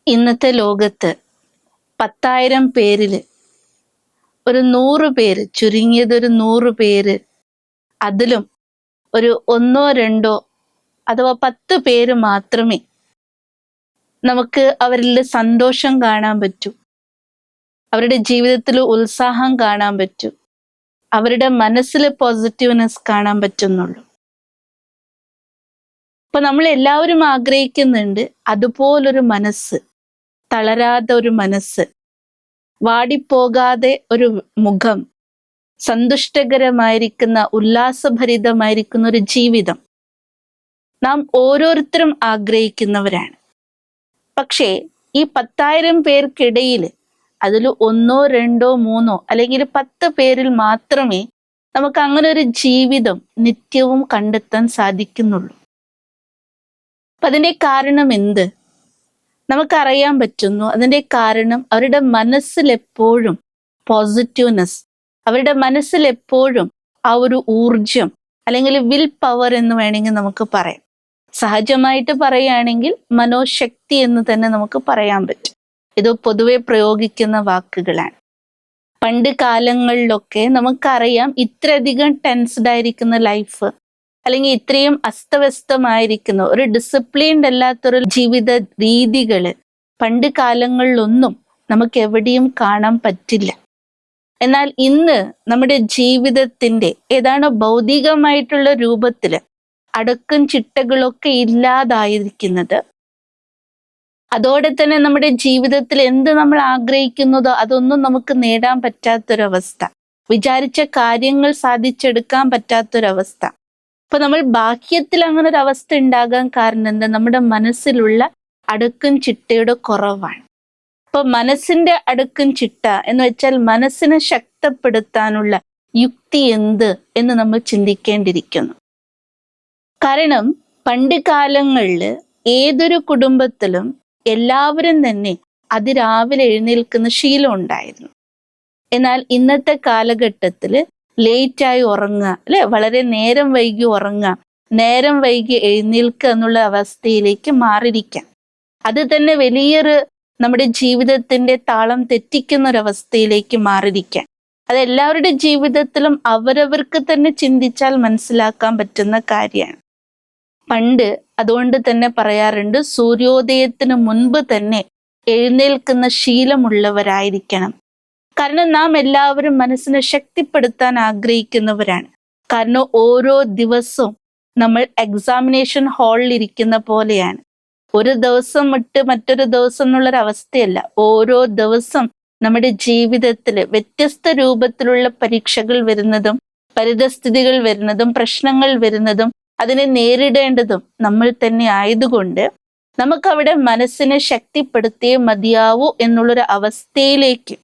ഇന്നത്തെ ലോകത്ത് 10,000 പേരില് ഒരു 100 പേര്, ചുരുങ്ങിയത് ഒരു 100 പേര്, അതിലും ഒരു 1-2 അഥവാ 10 പേര് മാത്രമേ നമുക്ക് അവരിൽ സന്തോഷം കാണാൻ പറ്റൂ, അവരുടെ ജീവിതത്തിൽ ഉത്സാഹം കാണാൻ പറ്റൂ, അവരുടെ മനസ്സിൽ പോസിറ്റീവ്നെസ് കാണാൻ പറ്റുന്നുള്ളൂ. അപ്പൊ നമ്മൾ എല്ലാവരും ആഗ്രഹിക്കുന്നുണ്ട് അതുപോലൊരു മനസ്സ്, തളരാത്ത ഒരു മനസ്സ്, വാടിപ്പോകാതെ ഒരു മുഖം, സന്തുഷ്ടകരമായിരിക്കുന്ന ഉല്ലാസഭരിതമായിരിക്കുന്ന ഒരു ജീവിതം നാം ഓരോരുത്തരും ആഗ്രഹിക്കുന്നവരാണ്. പക്ഷേ ഈ 10,000 പേർക്കിടയിൽ അതിൽ 1-2-3 അല്ലെങ്കിൽ 10 പേരിൽ മാത്രമേ നമുക്ക് അങ്ങനെ ഒരു ജീവിതം നിത്യവും കണ്ടെത്താൻ സാധിക്കുന്നുള്ളൂ. അപ്പൊ അതിന്റെ കാരണം എന്ത്? നമുക്കറിയാൻ പറ്റുന്നു. അതിന്റെ കാരണം അവരുടെ മനസ്സിൽ എപ്പോഴും പോസിറ്റീവ്നെസ്, അവരുടെ മനസ്സിൽ എപ്പോഴും ആ ഒരു ഊർജം അല്ലെങ്കിൽ വിൽ പവർ എന്ന് വേണമെങ്കിൽ നമുക്ക് പറയാം. സഹജമായിട്ട് പറയുകയാണെങ്കിൽ മനോശക്തി എന്ന് തന്നെ നമുക്ക് പറയാൻ പറ്റും. ഇത് പൊതുവെ പ്രയോഗിക്കുന്ന വാക്കുകളാണ്. പണ്ട് കാലങ്ങളിലൊക്കെ നമുക്കറിയാം, ഇത്രയധികം ടെൻസ്ഡ് ആയിരിക്കുന്ന ലൈഫ്, അല്ലെങ്കിൽ ഇത്രയും അസ്തവ്യസ്തമായിരിക്കുന്ന ഒരു ഡിസിപ്ലിൻഡ് അല്ലാത്തൊരു ജീവിത രീതികള് പണ്ട് കാലങ്ങളിലൊന്നും നമുക്ക് എവിടെയും കാണാൻ പറ്റില്ല. എന്നാൽ ഇന്ന് നമ്മുടെ ജീവിതത്തിന്റെ ഏതാണ്ട് ഭൗതികമായിട്ടുള്ള രൂപത്തില് അടക്കും ചിട്ടകളൊക്കെ ഇല്ലാതായിരിക്കുന്നത്, അതോടെ തന്നെ നമ്മുടെ ജീവിതത്തിൽ എന്ത് നമ്മൾ ആഗ്രഹിക്കുന്നതോ അതൊന്നും നമുക്ക് നേടാൻ പറ്റാത്തൊരവസ്ഥ, വിചാരിച്ച കാര്യങ്ങൾ സാധിച്ചെടുക്കാൻ പറ്റാത്തൊരവസ്ഥ. അപ്പൊ നമ്മൾ ബാഹ്യത്തിൽ അങ്ങനെ ഒരു അവസ്ഥ ഉണ്ടാകാൻ കാരണം എന്താ? നമ്മുടെ മനസ്സിലുള്ള അടുക്കും ചിട്ടയുടെ കുറവാണ്. അപ്പൊ മനസ്സിന്റെ അടുക്കും ചിട്ട എന്ന് വെച്ചാൽ മനസ്സിനെ ശക്തപ്പെടുത്താനുള്ള യുക്തി എന്ത് എന്ന് നമ്മൾ ചിന്തിക്കേണ്ടിയിരിക്കുന്നു. കാരണം പണ്ട് കാലങ്ങളിൽ ഏതൊരു കുടുംബത്തിലും എല്ലാവരും തന്നെ അതിരാവിലെ എഴുന്നേൽക്കുന്ന ശീലം ഉണ്ടായിരുന്നു. എന്നാൽ ഇന്നത്തെ കാലഘട്ടത്തിൽ ലേറ്റായി ഉറങ്ങുക, അല്ലെ, വളരെ നേരം വൈകി ഉറങ്ങുക, നേരം വൈകി എഴുന്നേൽക്കുക എന്നുള്ള അവസ്ഥയിലേക്ക് മാറിയിരിക്കാം. അത് തന്നെ വലിയൊരു നമ്മുടെ ജീവിതത്തിന്റെ താളം തെറ്റിക്കുന്ന ഒരവസ്ഥയിലേക്ക് മാറിയിരിക്കാം. അത് എല്ലാവരുടെ ജീവിതത്തിലും അവരവർക്ക് തന്നെ ചിന്തിച്ചാൽ മനസ്സിലാക്കാൻ പറ്റുന്ന കാര്യമാണ്. പണ്ട് അതുകൊണ്ട് തന്നെ പറയാറുണ്ട്, സൂര്യോദയത്തിന് മുൻപ് തന്നെ എഴുന്നേൽക്കുന്ന ശീലമുള്ളവരായിരിക്കണം. കാരണം നാം എല്ലാവരും മനസ്സിനെ ശക്തിപ്പെടുത്താൻ ആഗ്രഹിക്കുന്നവരാണ്. കാരണം ഓരോ ദിവസവും നമ്മൾ എക്സാമിനേഷൻ ഹാളിൽ ഇരിക്കുന്ന പോലെയാണ്. ഒരു ദിവസം വിട്ട് മറ്റൊരു ദിവസം എന്നുള്ളൊരവസ്ഥയല്ല. ഓരോ ദിവസം നമ്മുടെ ജീവിതത്തിൽ വ്യത്യസ്ത രൂപത്തിലുള്ള പരീക്ഷകൾ വരുന്നതും പരിതസ്ഥിതികൾ വരുന്നതും പ്രശ്നങ്ങൾ വരുന്നതും അതിനെ നേരിടേണ്ടതും നമ്മൾ തന്നെ ആയതുകൊണ്ട് നമുക്കവിടെ മനസ്സിനെ ശക്തിപ്പെടുത്തിയേ മതിയാവൂ എന്നുള്ളൊരു അവസ്ഥയിലേക്ക്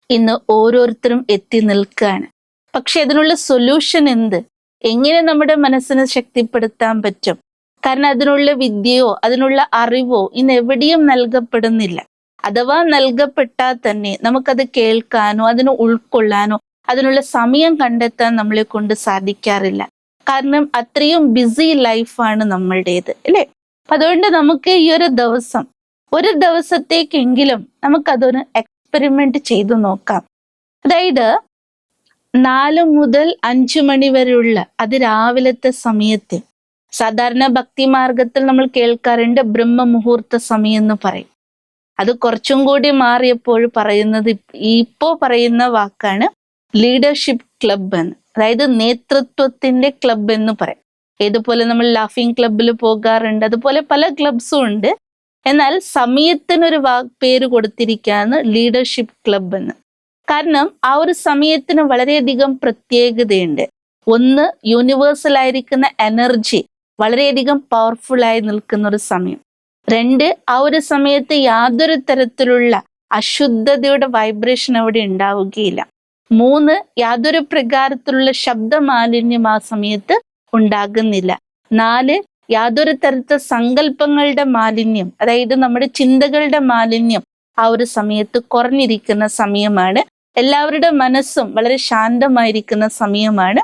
ഇന്ന് ഓരോരുത്തരും എത്തി നിൽക്കുകയാണ്. പക്ഷെ അതിനുള്ള സൊല്യൂഷൻ എന്ത്? എങ്ങനെ നമ്മുടെ മനസ്സിനെ ശക്തിപ്പെടുത്താൻ പറ്റും? കാരണം അതിനുള്ള വിദ്യയോ അതിനുള്ള അറിവോ ഇന്ന് എവിടെയും നൽകപ്പെടുന്നില്ല. അഥവാ നൽകപ്പെട്ടാൽ തന്നെ നമുക്കത് കേൾക്കാനോ അതിനെ ഉൾക്കൊള്ളാനോ അതിനുള്ള സമയം കണ്ടെത്താൻ നമ്മളെ കൊണ്ട് സാധിക്കാറില്ല. കാരണം അത്രയും ബിസി ലൈഫാണ് നമ്മളുടേത്, അല്ലേ? അതുകൊണ്ട് നമുക്ക് ഈ ഒരു ദിവസത്തേക്കെങ്കിലും നമുക്കതൊന്ന് എക്സ്പെരിമെന്റ് ചെയ്തു നോക്കാം. അതായത് 4 മുതൽ 5 മണി വരെയുള്ള അതിരാവിലത്തെ സമയത്ത്, സാധാരണ ഭക്തിമാർഗത്തിൽ നമ്മൾ കേൾക്കാറുണ്ട് ബ്രഹ്മമുഹൂർത്ത സമയം എന്ന് പറയും. അത് കുറച്ചും കൂടി മാറിയപ്പോൾ പറയുന്നത്, ഇപ്പോ പറയുന്ന വാക്കാണ് ലീഡർഷിപ്പ് ക്ലബ് എന്ന്. അതായത് നേതൃത്വത്തിന്റെ ക്ലബ് എന്ന് പറയും. ഏതുപോലെ നമ്മൾ ലാഫിംഗ് ക്ലബിൽ പോകാറുണ്ട്, അതുപോലെ പല ക്ലബ്സും ഉണ്ട്. എന്നാൽ സമയത്തിനൊരു പേര് കൊടുത്തിരിക്കുകയാണ് ലീഡർഷിപ്പ് ക്ലബ് എന്ന്. കാരണം ആ ഒരു സമയത്തിന് വളരെയധികം പ്രത്യേകതയുണ്ട്. ഒന്ന്, യൂണിവേഴ്സൽ ആയിരിക്കുന്ന എനർജി വളരെയധികം പവർഫുൾ ആയി നിൽക്കുന്ന ഒരു സമയം. 2, ആ ഒരു സമയത്ത് യാതൊരു തരത്തിലുള്ള അശുദ്ധതയുടെ വൈബ്രേഷൻ അവിടെ ഉണ്ടാവുകയില്ല. 3, യാതൊരു പ്രകാരത്തിലുള്ള ശബ്ദമാലിന്യം ആ സമയത്ത് ഉണ്ടാകുന്നില്ല. 4, യാതൊരു തരത്തിലുള്ള സങ്കല്പങ്ങളുടെ മാലിന്യം, അതായത് നമ്മുടെ ചിന്തകളുടെ മാലിന്യം ആ ഒരു സമയത്ത് കുറഞ്ഞിരിക്കുന്ന സമയമാണ്. എല്ലാവരുടെ മനസ്സും വളരെ ശാന്തമായിരിക്കുന്ന സമയമാണ്.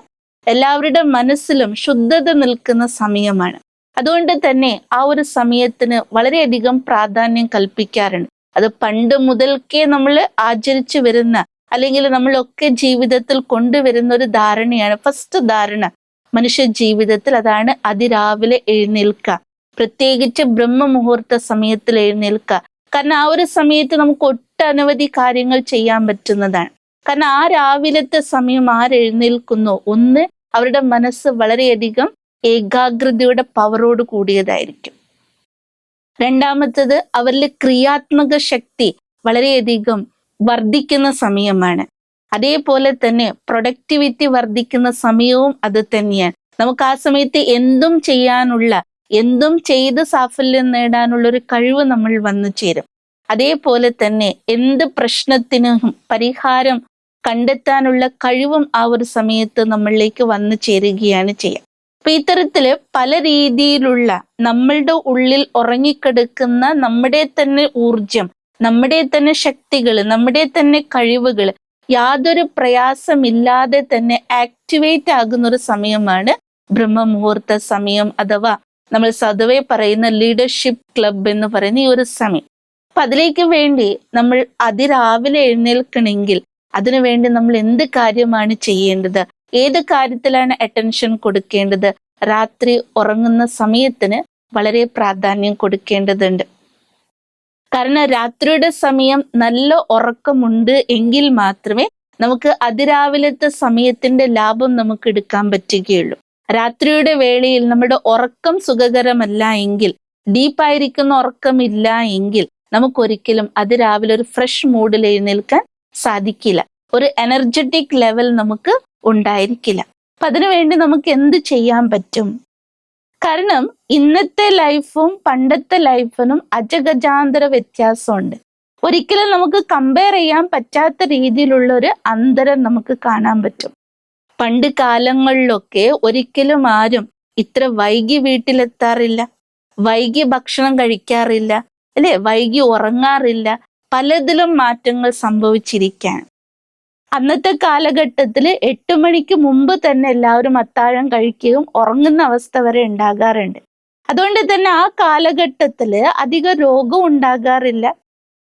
എല്ലാവരുടെ മനസ്സിലും ശുദ്ധത നിൽക്കുന്ന സമയമാണ്. അതുകൊണ്ട് തന്നെ ആ ഒരു സമയത്തിന് വളരെയധികം പ്രാധാന്യം കൽപ്പിക്കാറുണ്ട്. അത് പണ്ട് മുതൽക്കേ നമ്മൾ ആചരിച്ചു വരുന്ന, അല്ലെങ്കിൽ നമ്മളൊക്കെ ജീവിതത്തിൽ കൊണ്ടുവരുന്ന ഒരു ധാരണയാണ്. ഫസ്റ്റ് ധാരണ മനുഷ്യ ജീവിതത്തിൽ അതാണ് അതിരാവിലെ എഴുന്നേൽക്കുക, പ്രത്യേകിച്ച് ബ്രഹ്മമുഹൂർത്ത സമയത്തിൽ എഴുന്നേൽക്കുക. കാരണം ആ ഒരു സമയത്ത് നമുക്ക് ഒട്ടനവധി കാര്യങ്ങൾ ചെയ്യാൻ പറ്റുന്നതാണ്. കാരണം ആ രാവിലത്തെ സമയം ആരെഴുന്നേൽക്കുന്നോ, ഒന്ന് അവരുടെ മനസ്സ് വളരെയധികം ഏകാഗ്രതയുടെ പവറോട് കൂടിയതായിരിക്കും. രണ്ടാമത്തത് അവരിലെ ക്രിയാത്മക ശക്തി വളരെയധികം വർദ്ധിക്കുന്ന സമയമാണ്. അതേപോലെ തന്നെ പ്രൊഡക്ടിവിറ്റി വർദ്ധിക്കുന്ന സമയവും അത് തന്നെയാണ്. നമുക്ക് ആ സമയത്ത് എന്തും ചെയ്ത് സാഫല്യം നേടാനുള്ള ഒരു കഴിവ് നമ്മൾ വന്നു ചേരും. അതേപോലെ തന്നെ എന്ത് പ്രശ്നത്തിനും പരിഹാരം കണ്ടെത്താനുള്ള കഴിവും ആ ഒരു സമയത്ത് നമ്മളിലേക്ക് വന്നു ചേരുകയാണ് ചെയ്യുക. അപ്പൊ ഇത്തരത്തില് പല രീതിയിലുള്ള നമ്മളുടെ ഉള്ളിൽ ഉറങ്ങിക്കിടക്കുന്ന നമ്മുടെ തന്നെ ഊർജം, നമ്മുടെ തന്നെ ശക്തികൾ, നമ്മുടെ തന്നെ കഴിവുകൾ യാതൊരു പ്രയാസമില്ലാതെ തന്നെ ആക്ടിവേറ്റ് ആകുന്ന ഒരു സമയമാണ് ബ്രഹ്മമുഹൂർത്ത സമയം, അഥവാ നമ്മൾ സ്വതവേ പറയുന്ന ലീഡർഷിപ്പ് ക്ലബ് എന്ന് പറയുന്ന ഈ ഒരു സമയം. അപ്പൊ അതിലേക്ക് വേണ്ടി നമ്മൾ അതിരാവിലെ എഴുന്നേൽക്കണമെങ്കിൽ അതിനുവേണ്ടി നമ്മൾ എന്ത് കാര്യമാണ് ചെയ്യേണ്ടത്, ഏത് കാര്യത്തിലാണ് അറ്റൻഷൻ കൊടുക്കേണ്ടത്? രാത്രി ഉറങ്ങുന്ന സമയത്തിന് വളരെ പ്രാധാന്യം കൊടുക്കേണ്ടതുണ്ട്. കാരണം രാത്രിയുടെ സമയം നല്ല ഉറക്കമുണ്ട് എങ്കിൽ മാത്രമേ നമുക്ക് അതിരാവിലത്തെ സമയത്തിന്റെ ലാഭം നമുക്ക് എടുക്കാൻ പറ്റുകയുള്ളൂ. രാത്രിയുടെ വേളയിൽ നമ്മുടെ ഉറക്കം സുഖകരമല്ല എങ്കിൽ, ഡീപ്പായിരിക്കുന്ന ഉറക്കമില്ല എങ്കിൽ നമുക്കൊരിക്കലും അതിരാവിലെ ഒരു ഫ്രഷ് മൂഡിൽ എഴുന്നേൽക്കാൻ സാധിക്കില്ല. ഒരു എനർജറ്റിക് ലെവൽ നമുക്ക് ഉണ്ടായിരിക്കില്ല. അപ്പൊ അതിനുവേണ്ടി നമുക്ക് എന്ത് ചെയ്യാൻ പറ്റും? കാരണം ഇന്നത്തെ ലൈഫും പണ്ടത്തെ ലൈഫിനും അജഗജാന്തര വ്യത്യാസമുണ്ട്. ഒരിക്കലും നമുക്ക് കമ്പയർ ചെയ്യാൻ പറ്റാത്ത രീതിയിലുള്ള ഒരു അന്തരം നമുക്ക് കാണാൻ പറ്റും. പണ്ട് കാലങ്ങളിലൊക്കെ ഒരിക്കലും ആരും ഇത്ര വൈകി വീട്ടിലെത്താറില്ല, വൈകി ഭക്ഷണം കഴിക്കാറില്ല, അല്ലെ, വൈകി ഉറങ്ങാറില്ല. പലതിലും മാറ്റങ്ങൾ സംഭവിച്ചിരിക്കാൻ. അന്നത്തെ കാലഘട്ടത്തിൽ 8 മണിക്ക് മുമ്പ് തന്നെ എല്ലാവരും അത്താഴം കഴിക്കുകയും ഉറങ്ങുന്ന അവസ്ഥ വരെ ഉണ്ടാകാറുണ്ട്. അതുകൊണ്ട് തന്നെ ആ കാലഘട്ടത്തില് അധിക രോഗം ഉണ്ടാകാറില്ല,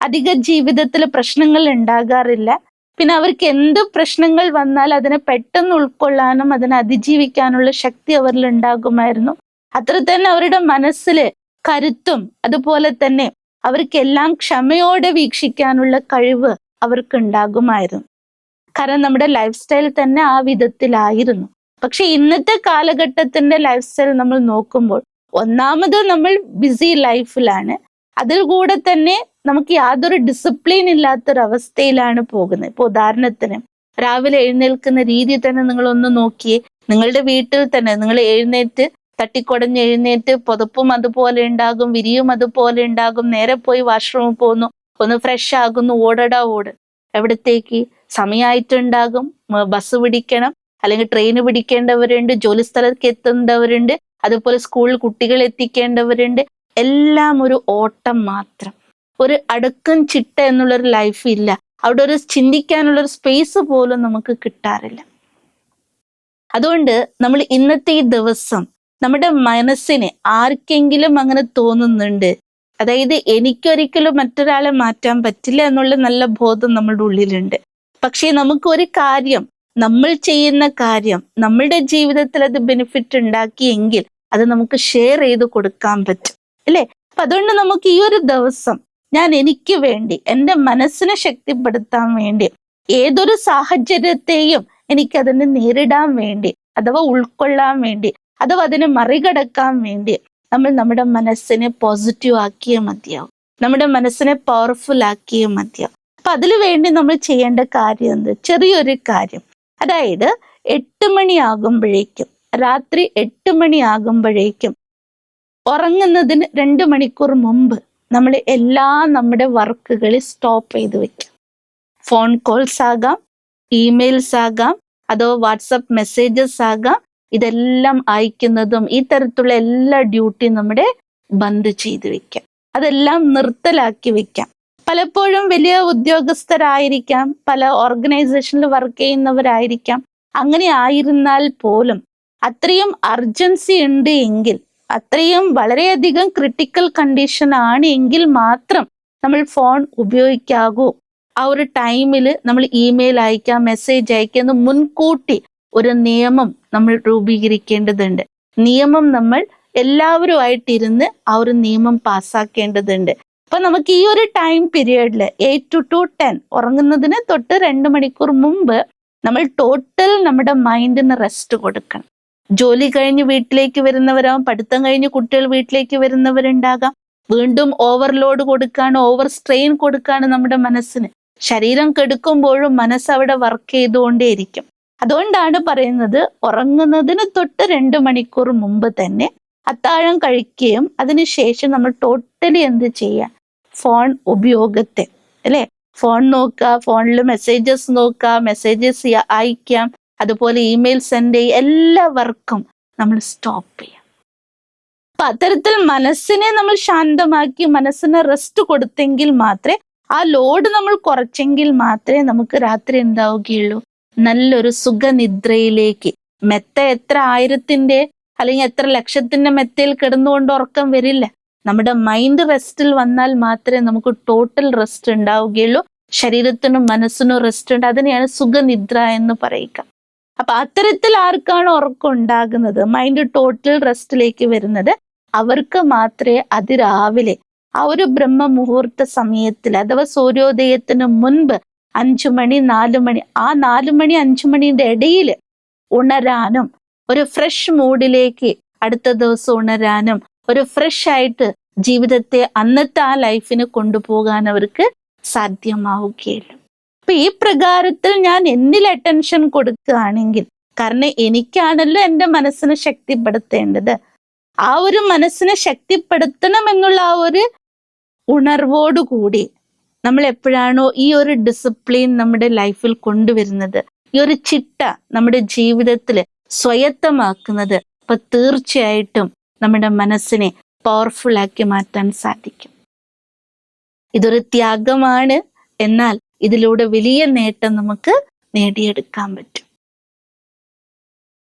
അധിക ജീവിതത്തിൽ പ്രശ്നങ്ങൾ ഉണ്ടാകാറില്ല. പിന്നെ അവർക്ക് എന്ത് പ്രശ്നങ്ങൾ വന്നാൽ അതിനെ പെട്ടെന്ന് ഉൾക്കൊള്ളാനും അതിനെ അതിജീവിക്കാനുള്ള ശക്തി അവരിൽ ഉണ്ടാകുമായിരുന്നു. അത്ര തന്നെ അവരുടെ മനസ്സില് കരുത്തും അതുപോലെ തന്നെ അവർക്കെല്ലാം ക്ഷമയോടെ വീക്ഷിക്കാനുള്ള കഴിവ് അവർക്ക് ഉണ്ടാകുമായിരുന്നു. കാരണം നമ്മുടെ ലൈഫ് സ്റ്റൈൽ തന്നെ ആ വിധത്തിലായിരുന്നു. പക്ഷെ ഇന്നത്തെ കാലഘട്ടത്തിന്റെ ലൈഫ് സ്റ്റൈൽ നമ്മൾ നോക്കുമ്പോൾ, ഒന്നാമത് നമ്മൾ ബിസി ലൈഫിലാണ്, അതിൽ കൂടെ തന്നെ നമുക്ക് യാതൊരു ഡിസിപ്ലിൻ ഇല്ലാത്തൊരവസ്ഥയിലാണ് പോകുന്നത്. ഇപ്പൊ ഉദാഹരണത്തിന് രാവിലെ എഴുന്നേൽക്കുന്ന രീതി തന്നെ നിങ്ങളൊന്ന് നോക്കിയേ. നിങ്ങളുടെ വീട്ടിൽ തന്നെ നിങ്ങൾ എഴുന്നേറ്റ് തട്ടിക്കൊടഞ്ഞ് എഴുന്നേറ്റ് പുതപ്പും അതുപോലെ ഉണ്ടാകും, വിരിയും അതുപോലെ ഉണ്ടാകും, നേരെ പോയി വാഷ്റൂമിൽ പോകുന്നു, ഒന്ന് ഫ്രഷ് ആകുന്നു, ഓടടാ ഓട്. എവിടത്തേക്ക്? സമയമായിട്ടുണ്ടാകും, ബസ് പിടിക്കണം, അല്ലെങ്കിൽ ട്രെയിൻ പിടിക്കേണ്ടവരുണ്ട്, ജോലി സ്ഥലത്തേക്ക് എത്തേണ്ടവരുണ്ട്, അതുപോലെ സ്കൂളിൽ കുട്ടികൾ എത്തിക്കേണ്ടവരുണ്ട്. എല്ലാം ഒരു ഓട്ടം മാത്രം. ഒരു അടുക്കും ചിട്ട എന്നുള്ളൊരു ലൈഫ് ഇല്ല. അവിടെ ഒരു ചിന്തിക്കാനുള്ളൊരു സ്പേസ് പോലും നമുക്ക് കിട്ടാറില്ല. അതുകൊണ്ട് നമ്മൾ ഇന്നത്തെ ഈ ദിവസം നമ്മുടെ മനസ്സിന് ആർക്കെങ്കിലും അങ്ങനെ തോന്നുന്നുണ്ട്, അതായത് എനിക്കൊരിക്കലും മറ്റൊരാളെ മാറ്റാൻ പറ്റില്ല എന്നുള്ള നല്ല ബോധം നമ്മുടെ ഉള്ളിലുണ്ട്. പക്ഷേ നമുക്കൊരു കാര്യം, നമ്മൾ ചെയ്യുന്ന കാര്യം നമ്മളുടെ ജീവിതത്തിൽ അത് ബെനിഫിറ്റ് ഉണ്ടാക്കിയെങ്കിൽ അത് നമുക്ക് ഷെയർ ചെയ്ത് കൊടുക്കാൻ പറ്റും, അല്ലേ? അപ്പൊ അതുകൊണ്ട് നമുക്ക് ഈ ഒരു ദിവസം ഞാൻ എനിക്ക് വേണ്ടി, എൻ്റെ മനസ്സിനെ ശക്തിപ്പെടുത്താൻ വേണ്ടി, ഏതൊരു സാഹചര്യത്തെയും എനിക്കതിനെ നേരിടാൻ വേണ്ടി, അഥവാ ഉൾക്കൊള്ളാൻ വേണ്ടി, അഥവാ അതിനെ മറികടക്കാൻ വേണ്ടി നമ്മൾ നമ്മുടെ മനസ്സിനെ പോസിറ്റീവ് ആക്കിയേ മതിയാവും, നമ്മുടെ മനസ്സിനെ പവർഫുൾ ആക്കിയേ മതിയാവും. അപ്പൊ അതിനു വേണ്ടി നമ്മൾ ചെയ്യേണ്ട കാര്യം എന്ത്? ചെറിയൊരു കാര്യം, അതായത് 8 മണിയാകുമ്പോഴേക്കും, രാത്രി 8 മണിയാകുമ്പോഴേക്കും ഉറങ്ങുന്നതിന് 2 മണിക്കൂർ മുമ്പ് നമ്മൾ നമ്മുടെ വർക്കുകളിൽ സ്റ്റോപ്പ് ചെയ്ത് വെക്കാം. ഫോൺ കോൾസ് ആകാം, ഇമെയിൽസ് ആകാം, അതോ വാട്സപ്പ് മെസ്സേജസ് ആകാം. ഇതെല്ലാം അയക്കുന്നതും ഈ തരത്തിലുള്ള എല്ലാ ഡ്യൂട്ടിയും നമ്മുടെ ബന്ദ് ചെയ്ത് വെക്കാം, അതെല്ലാം നിർത്തലാക്കി വെക്കാം. പലപ്പോഴും വലിയ ഉദ്യോഗസ്ഥരായിരിക്കാം, പല ഓർഗനൈസേഷനിൽ വർക്ക് ചെയ്യുന്നവരായിരിക്കാം. അങ്ങനെ ആയിരുന്നാൽ പോലും അത്രയും അർജൻസി ഉണ്ട് എങ്കിൽ അത്രയും വളരെയധികം ക്രിട്ടിക്കൽ കണ്ടീഷൻ ആണ് എങ്കിൽ മാത്രം നമ്മൾ ഫോൺ ഉപയോഗിക്കാവൂ. ആ ഒരു ടൈമിൽ നമ്മൾ ഇമെയിൽ അയക്കാം, മെസ്സേജ് അയക്കാം എന്ന് മുൻകൂട്ടി ഒരു നിയമം നമ്മൾ രൂപീകരിക്കേണ്ടതുണ്ട്. നിയമം നമ്മൾ എല്ലാവരുമായിട്ടിരുന്ന് ആ ഒരു നിയമം പാസ്സാക്കേണ്ടതുണ്ട്. അപ്പൊ നമുക്ക് ഈ ഒരു ടൈം പീരിയഡിൽ 8 to 10 ഉറങ്ങുന്നതിന് തൊട്ട് 2 മണിക്കൂർ മുമ്പ് നമ്മൾ ടോട്ടൽ നമ്മുടെ മൈൻഡിന് റെസ്റ്റ് കൊടുക്കണം. ജോലി കഴിഞ്ഞ് വീട്ടിലേക്ക് വരുന്നവരാകും, പഠിത്തം കഴിഞ്ഞ് കുട്ടികൾ വീട്ടിലേക്ക് വരുന്നവരുണ്ടാകാം. വീണ്ടും ഓവർലോഡ് കൊടുക്കാണ്, ഓവർ സ്ട്രെയിൻ കൊടുക്കാണ് നമ്മുടെ മനസ്സിന്. ശരീരം കെടുക്കുമ്പോഴും മനസ്സ് അവിടെ വർക്ക് ചെയ്തുകൊണ്ടേയിരിക്കും. അതുകൊണ്ടാണ് പറയുന്നത് ഉറങ്ങുന്നതിന് തൊട്ട് 2 മണിക്കൂർ മുമ്പ് തന്നെ അത്താഴം കഴിക്കുകയും അതിനുശേഷം നമ്മൾ ടോട്ടലി എന്ത് ചെയ്യാം, ഫോൺ ഉപയോഗത്തെ അല്ലെ, ഫോൺ നോക്കുക, ഫോണിൽ മെസ്സേജസ് നോക്കുക, മെസ്സേജസ് അയക്കാം, അതുപോലെ ഇമെയിൽ സെൻഡ് ചെയ്യുക, എല്ലാ വർക്കും നമ്മൾ സ്റ്റോപ്പ് ചെയ്യാം. അപ്പൊ അത്തരത്തിൽ മനസ്സിനെ നമ്മൾ ശാന്തമാക്കി മനസ്സിന് റെസ്റ്റ് കൊടുത്തെങ്കിൽ മാത്രമേ, ആ ലോഡ് നമ്മൾ കുറച്ചെങ്കിൽ മാത്രമേ നമുക്ക് രാത്രി എന്താവുകയുള്ളൂ, നല്ലൊരു സുഖനിദ്രയിലേക്ക്. മെത്ത എത്ര 1000ന്റെ അല്ലെങ്കിൽ എത്ര ലക്ഷത്തിന്റെ മെത്തയിൽ കിടന്നുകൊണ്ട് ഉറക്കം വരില്ല. നമ്മുടെ മൈൻഡ് റെസ്റ്റിൽ വന്നാൽ മാത്രമേ നമുക്ക് ടോട്ടൽ റെസ്റ്റ് ഉണ്ടാവുകയുള്ളൂ. ശരീരത്തിനും മനസ്സിനും റെസ്റ്റ് ഉണ്ട്. അതിനെയാണ് സുഖനിദ്ര എന്ന് പറയുക. അപ്പൊ അത്തരത്തിൽ ആർക്കാണ് ഉറക്കം ഉണ്ടാകുന്നത്, മൈൻഡ് ടോട്ടൽ റെസ്റ്റിലേക്ക് വരുന്നത്, അവർക്ക് മാത്രമേ അതിരാവിലെ ആ ഒരു ബ്രഹ്മ മുഹൂർത്ത സമയത്തിൽ അഥവാ സൂര്യോദയത്തിന് മുൻപ് 5 മണി 4 മണി, ആ 4 മണി 5 മണിയുടെ ഇടയിൽ ഉണരാനും ഒരു ഫ്രഷ് മൂഡിലേക്ക് അടുത്ത ദിവസം ഉണരാനും ഒരു ഫ്രഷ് ആയിട്ട് ജീവിതത്തെ അന്നത്തെ ആ ലൈഫിന് കൊണ്ടുപോകാൻ അവർക്ക് സാധ്യമാവുകയില്ല. അപ്പൊ ഈ പ്രകാരത്തിൽ ഞാൻ എന്നിൽ അറ്റൻഷൻ കൊടുക്കുകയാണെങ്കിൽ, കാരണം എനിക്കാണല്ലോ എൻ്റെ മനസ്സിനെ ശക്തിപ്പെടുത്തേണ്ടത്, ആ ഒരു മനസ്സിനെ ശക്തിപ്പെടുത്തണം എന്നുള്ള ആ ഒരു ഉണർവോടുകൂടി നമ്മൾ എപ്പോഴാണോ ഈ ഒരു ഡിസിപ്ലിൻ നമ്മുടെ ലൈഫിൽ കൊണ്ടുവരുന്നത്, ഈ ഒരു ചിട്ട നമ്മുടെ ജീവിതത്തിൽ സ്വയത്തമാക്കുന്നത്, അപ്പൊ തീർച്ചയായിട്ടും നമ്മുടെ മനസ്സിനെ പവർഫുൾ ആക്കി മാറ്റാൻ സാധിക്കും. ഇതൊരു ത്യാഗമാണ്, എന്നാൽ ഇതിലൂടെ വലിയ നേട്ടം നമുക്ക് നേടിയെടുക്കാൻ പറ്റും.